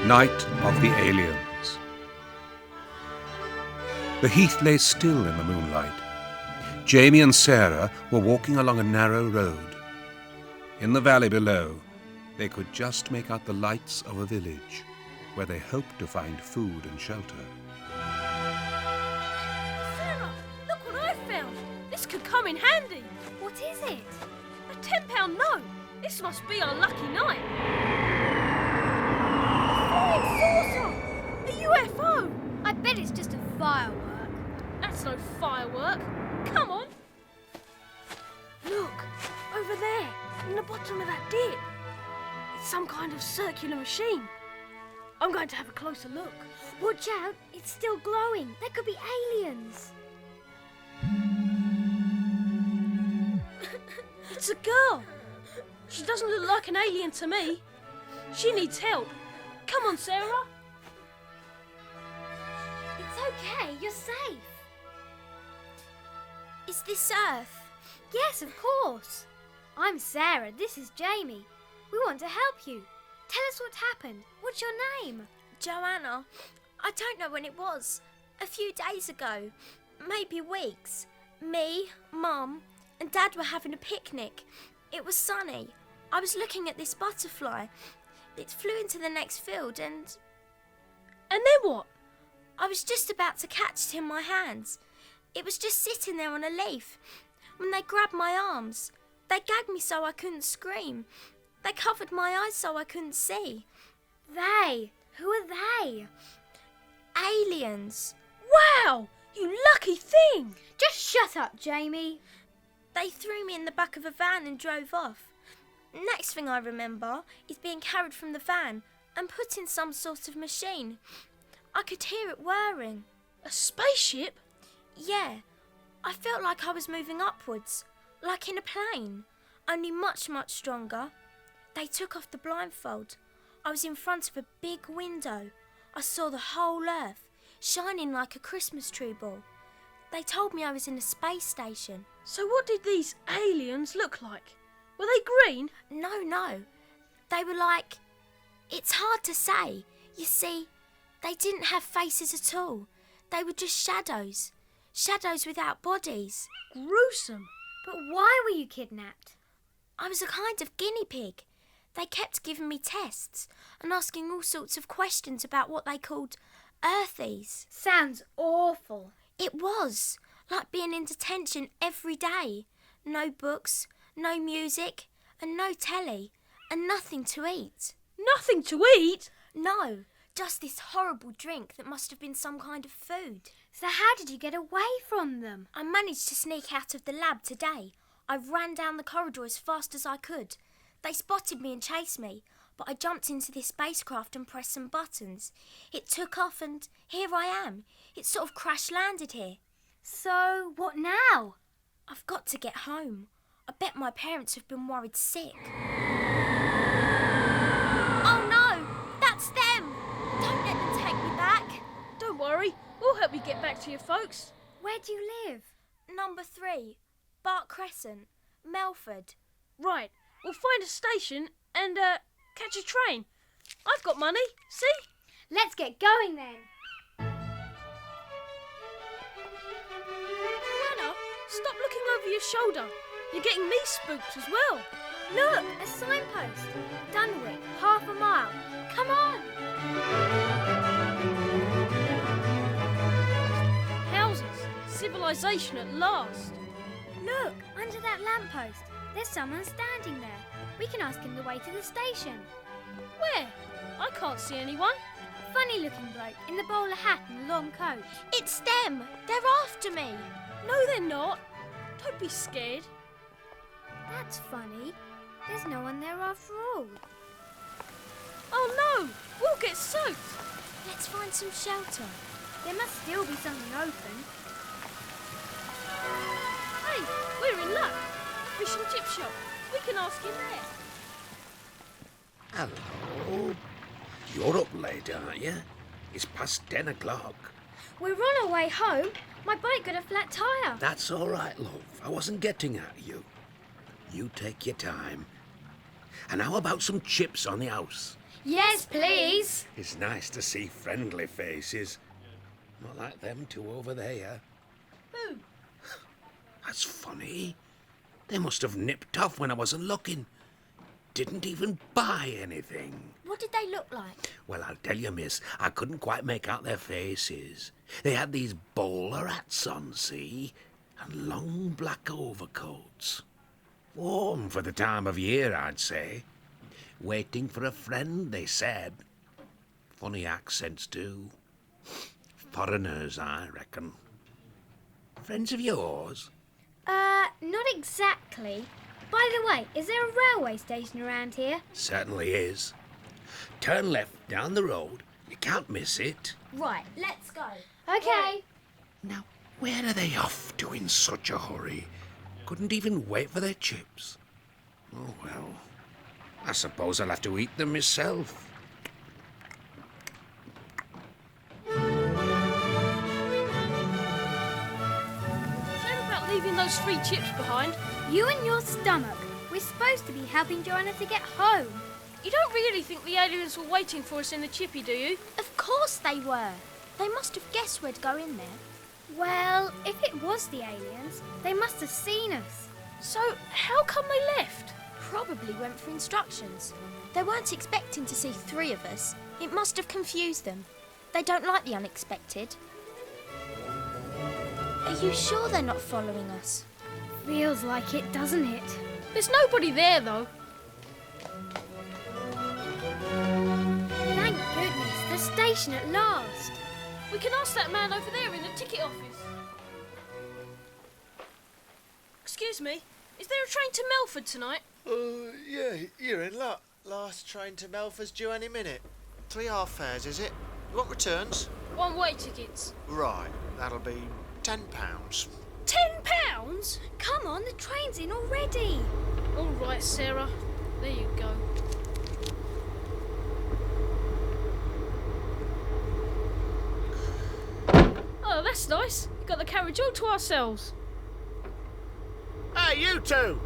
Night of the Aliens. The heath lay still in the moonlight. Jamie and Sarah were walking along a narrow road. In the valley below, they could just make out the lights of a village where they hoped to find food and shelter. Sarah, look what I found. This could come in handy. What is it? A £10 note. This must be our lucky night. A flying saucer! A UFO! I bet it's just a firework. That's no firework. Come on. Look, over there, in the bottom of that dip. It's some kind of circular machine. I'm going to have a closer look. Watch out, it's still glowing. There could be aliens. It's a girl. She doesn't look like an alien to me. She needs help. Come on, Sarah. It's okay, you're safe. Is this Earth? Yes, of course. I'm Sarah, this is Jamie. We want to help you. Tell us what happened. What's your name? Joanna, I don't know when it was. A few days ago, maybe weeks. Me, Mum, and Dad were having a picnic. It was sunny. I was looking at this butterfly. It flew into the next field and then what? I was just about to catch it in my hands. It was just sitting there on a leaf. When they grabbed my arms, they gagged me so I couldn't scream. They covered my eyes so I couldn't see. They? Who are they? Aliens. Wow! You lucky thing! Just shut up, Jamie. They threw me in the back of a van and drove off. Next thing I remember is being carried from the van and put in some sort of machine. I could hear it whirring. A spaceship? Yeah. I felt like I was moving upwards, like in a plane, only much, much stronger. They took off the blindfold. I was in front of a big window. I saw the whole Earth, shining like a Christmas tree ball. They told me I was in a space station. So what did these aliens look like? Were they green? No. They were like... It's hard to say. You see, they didn't have faces at all. They were just shadows. Shadows without bodies. Gruesome. But why were you kidnapped? I was a kind of guinea pig. They kept giving me tests and asking all sorts of questions about what they called Earthies. Sounds awful. It was, like being in detention every day. No books, no music, and no telly, and nothing to eat. Nothing to eat? No, just this horrible drink that must have been some kind of food. So how did you get away from them? I managed to sneak out of the lab today. I ran down the corridor as fast as I could. They spotted me and chased me, but I jumped into this spacecraft and pressed some buttons. It took off and here I am. It sort of crash-landed here. So, what now? I've got to get home. I bet my parents have been worried sick. Oh no! That's them! Don't let them take me back. Don't worry, we'll help you get back to your folks. Where do you live? Number 3, Bach Crescent, Melford. Right, we'll find a station and catch a train. I've got money, see? Let's get going then. Anna, stop looking over your shoulder. You're getting me spooked as well. Look, a signpost. Dunwich, half a mile. Come on. Houses, civilization at last. Look, under that lamppost. There's someone standing there. We can ask him the way to the station. Where? I can't see anyone. Funny looking bloke in the bowler hat and the long coat. It's them! They're after me! No, they're not. Don't be scared. That's funny. There's no one there after all. Oh no! We'll get soaked. Let's find some shelter. There must still be something open. Hey, we're in luck. Fish and chip shop. We can ask him there. Hello. You're up late, aren't you? It's past 10 o'clock. We're on our way home. My bike got a flat tyre. That's all right, love. I wasn't getting at you. You take your time. And how about some chips on the house? Yes, please. It's nice to see friendly faces. Not like them two over there. Who? That's funny. They must have nipped off when I wasn't looking. Didn't even buy anything. What did they look like? Well, I'll tell you, miss, I couldn't quite make out their faces. They had these bowler hats on, see? And long black overcoats. Warm for the time of year, I'd say. Waiting for a friend, they said. Funny accents, too. Foreigners, I reckon. Friends of yours? Not exactly. By the way, is there a railway station around here? Certainly is. Turn left down the road. You can't miss it. Right, let's go. Okay. Now, where are they off to in such a hurry? Couldn't even wait for their chips. Oh, well. I suppose I'll have to eat them myself. Shame about leaving those 3 chips behind. You and your stomach. We're supposed to be helping Johanna to get home. You don't really think the aliens were waiting for us in the chippy, do you? Of course they were. They must have guessed we'd go in there. Well, if it was the aliens, they must have seen us. So, how come they left? Probably went for instructions. They weren't expecting to see 3 of us. It must have confused them. They don't like the unexpected. Are you sure they're not following us? Feels like it, doesn't it? There's nobody there, though. Thank goodness, the station at last. We can ask that man over there in the ticket office. Excuse me, is there a train to Melford tonight? Yeah, you're in luck. Last train to Melford's due any minute. 3 half fares, is it? You want returns? One-way tickets. Right, that'll be £10. £10? Come on, the train's in already. All right, Sarah. There you go. Oh, that's nice. We've got the carriage all to ourselves. Hey, you two!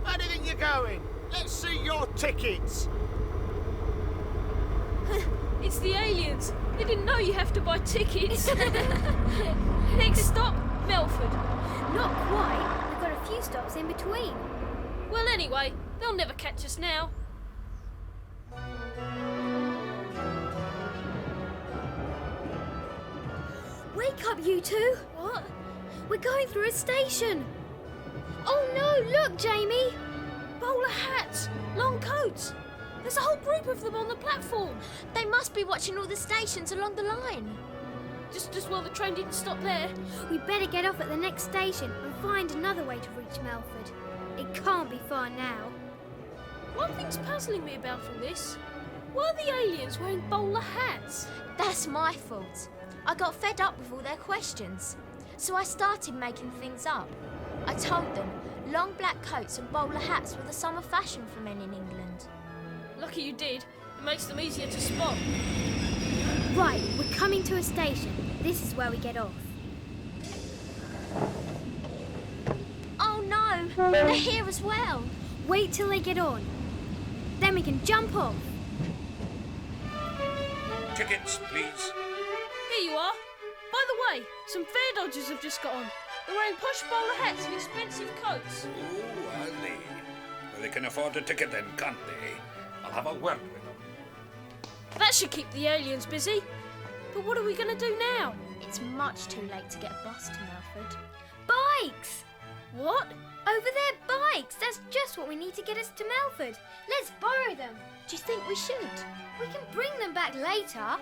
Where do you think you're going? Let's see your tickets. It's the aliens. They didn't know you have to buy tickets. Next stop, Melford. Not quite. We've got a few stops in between. Well, anyway, they'll never catch us now. Wake up, you two. What? We're going through a station. Oh no, look, Jamie. Bowler hats, long coats. There's a whole group of them on the platform. They must be watching all the stations along the line. Just as well the train didn't stop there. We'd better get off at the next station and find another way to reach Melford. It can't be far now. One thing's puzzling me about all this. Why are the aliens wearing bowler hats? That's my fault. I got fed up with all their questions. So I started making things up. I told them long black coats and bowler hats were the summer fashion for men in England. Lucky you did. It makes them easier to spot. Right, we're coming to a station. This is where we get off. Oh no, they're here as well. Wait till they get on. Then we can jump off. Tickets, please. Here you are. By the way, some fare dodgers have just got on. They're wearing posh bowler hats and expensive coats. Oh, are they? Well, they can afford a ticket then, can't they? I'll have a word with them. That should keep the aliens busy. But what are we going to do now? It's much too late to get a bus to Melford. Bikes! What? Over there, bikes! That's just what we need to get us to Melford. Let's borrow them. Do you think we should? We can bring them back later.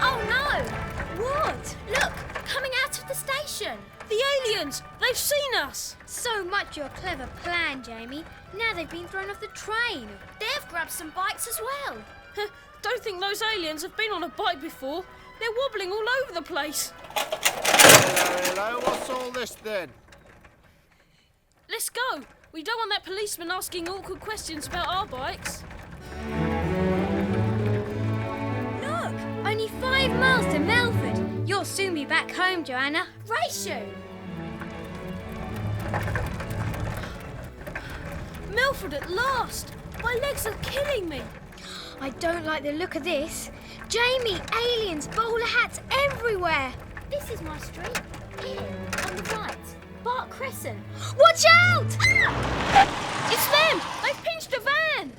Oh no! What? Look, coming out of the station. The aliens! They've seen us! So much your clever plan, Jamie. Now they've been thrown off the train. They've grabbed some bikes as well. Don't think those aliens have been on a bike before. They're wobbling all over the place. Hello, what's all this then? Let's go. We don't want that policeman asking awkward questions about our bikes. Look, only 5 miles to Melford. You'll soon be back home, Johanna. Race you! Melford at last! My legs are killing me. I don't like the look of this. Jamie, aliens, bowler hats everywhere. This is my street. Here, on the right. Bach Crescent. Watch out! It's them! They've pinched a van!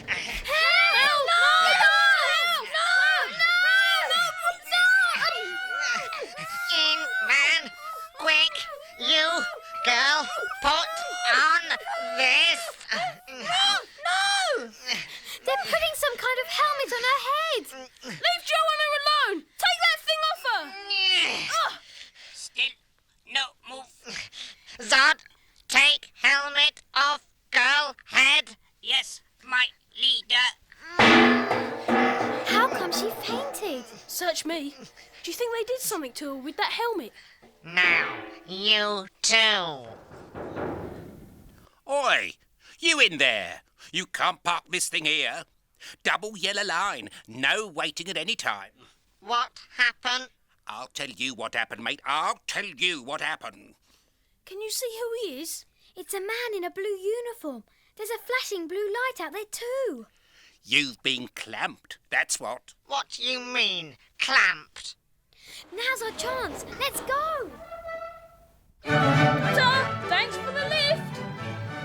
Help! In van, quick, you girl, put on this. No! They're putting some kind of helmet on her head. Leave Johanna alone! Take that thing off her! Still, no move. Zod, take helmet off girl head. Yes, my leader. How come she fainted? Search me. Do you think they did something to her with that helmet? Now, you too. Oi! You in there! You can't park this thing here. Double yellow line. No waiting at any time. What happened? I'll tell you what happened, mate. I'll tell you what happened. Can you see who he is? It's a man in a blue uniform. There's a flashing blue light out there too. You've been clamped, that's what. What you mean, clamped? Now's our chance. Let's go. Ta! Thanks for the lift!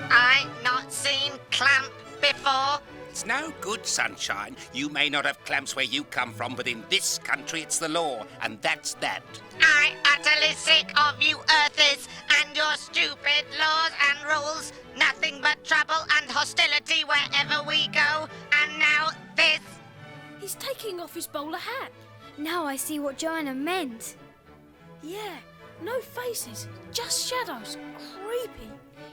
I not seen clamp before. It's no good, sunshine. You may not have clamps where you come from, but in this country it's the law, and that's that. I utterly sick of you earthers and your stupid laws and rules. Nothing but trouble and hostility wherever we go. And now this. He's taking off his bowler hat. Now I see what Joanna meant. Yeah, no faces, just shadows. Creepy.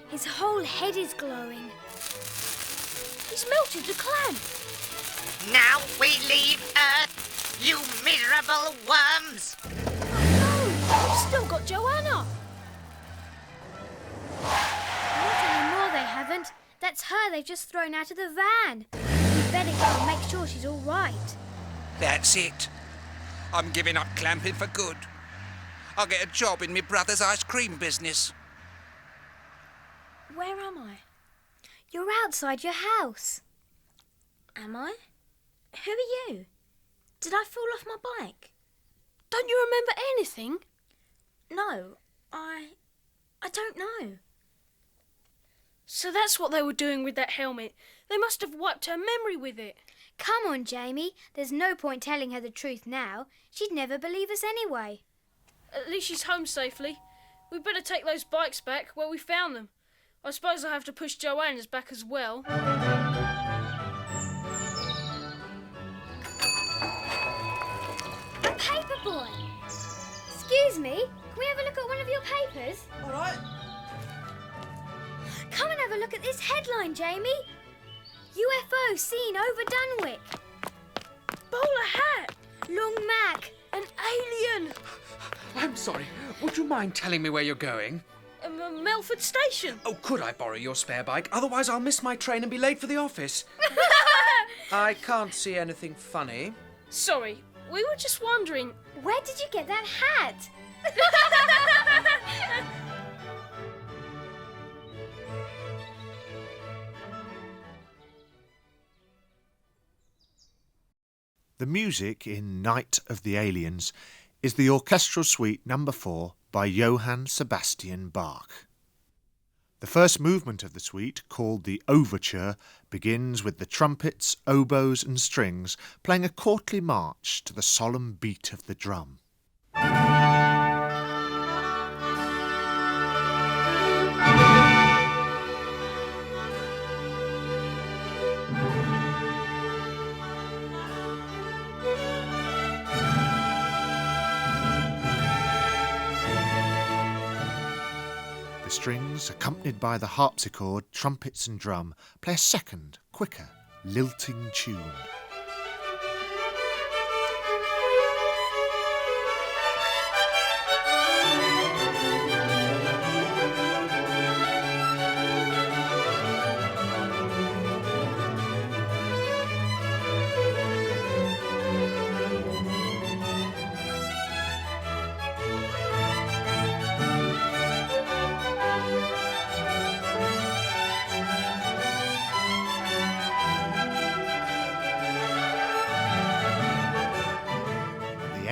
His whole head is glowing. He's melted the clam. Now we leave Earth, you miserable worms. No, we've still got Johanna. Not anymore, they haven't. That's her they've just thrown out of the van. We better go and make sure she's all right. That's it. I'm giving up clamping for good. I'll get a job in my brother's ice cream business. Where am I? You're outside your house. Am I? Who are you? Did I fall off my bike? Don't you remember anything? No, I don't know. So that's what they were doing with that helmet. They must have wiped her memory with it. Come on, Jamie. There's no point telling her the truth now. She'd never believe us anyway. At least she's home safely. We'd better take those bikes back where we found them. I suppose I'll have to push Joanna's back as well. A paper boy. Excuse me, can we have a look at one of your papers? All right. Come and have a look at this headline, Jamie. UFO seen over Dunwich. Bowler hat! Long Mac. An alien! I'm sorry. Would you mind telling me where you're going? Melford Station. Oh, could I borrow your spare bike? Otherwise I'll miss my train and be late for the office. I can't see anything funny. Sorry, we were just wondering. Where did you get that hat? The music in Night of the Aliens is the Orchestral Suite No. 4 by Johann Sebastian Bach. The first movement of the suite, called the Ouverture, begins with the trumpets, oboes and strings playing a courtly march to the solemn beat of the drum. The strings, accompanied by the harpsichord, trumpets and drum, play a second, quicker, lilting tune.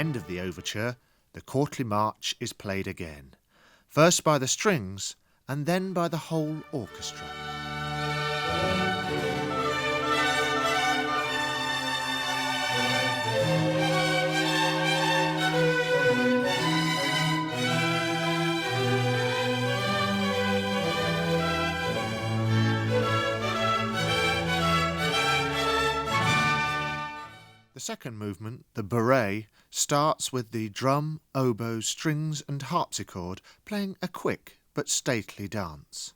end of the overture, the courtly march is played again, first by the strings and then by the whole orchestra. The second movement, the Baroque, starts with the drum, oboes, strings and harpsichord playing a quick but stately dance.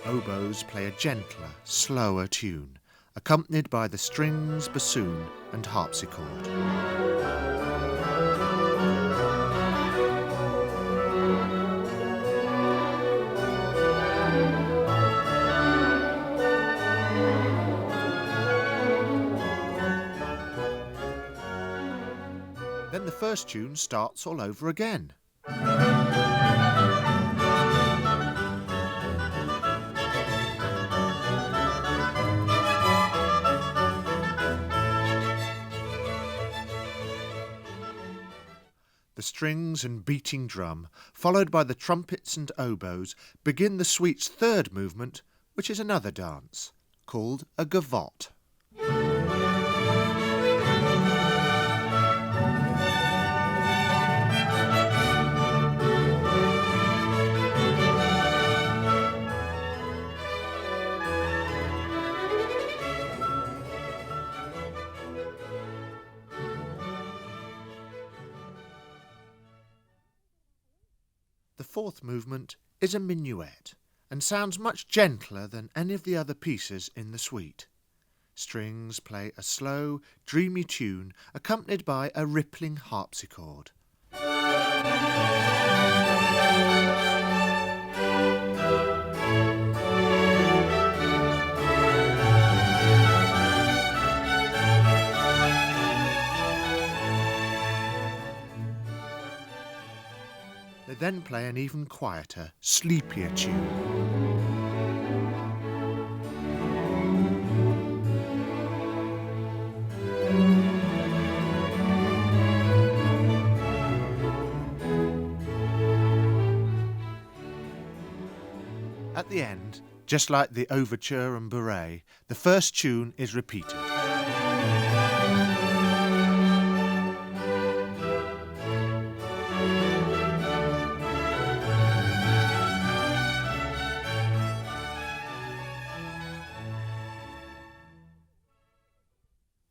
Oboes play a gentler, slower tune, accompanied by the strings, bassoon and harpsichord. Then the first tune starts all over again. The strings and beating drum, followed by the trumpets and oboes, begin the suite's third movement, which is another dance, called a gavotte. The fourth movement is a minuet and sounds much gentler than any of the other pieces in the suite. Strings play a slow, dreamy tune accompanied by a rippling harpsichord. They then play an even quieter, sleepier tune. At the end, just like the Ouverture and Baroque, the first tune is repeated.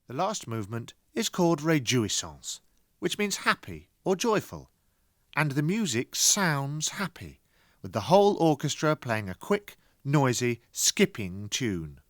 The last movement is called réjouissance, which means happy or joyful, and the music sounds happy, with the whole orchestra playing a quick, noisy, skipping tune.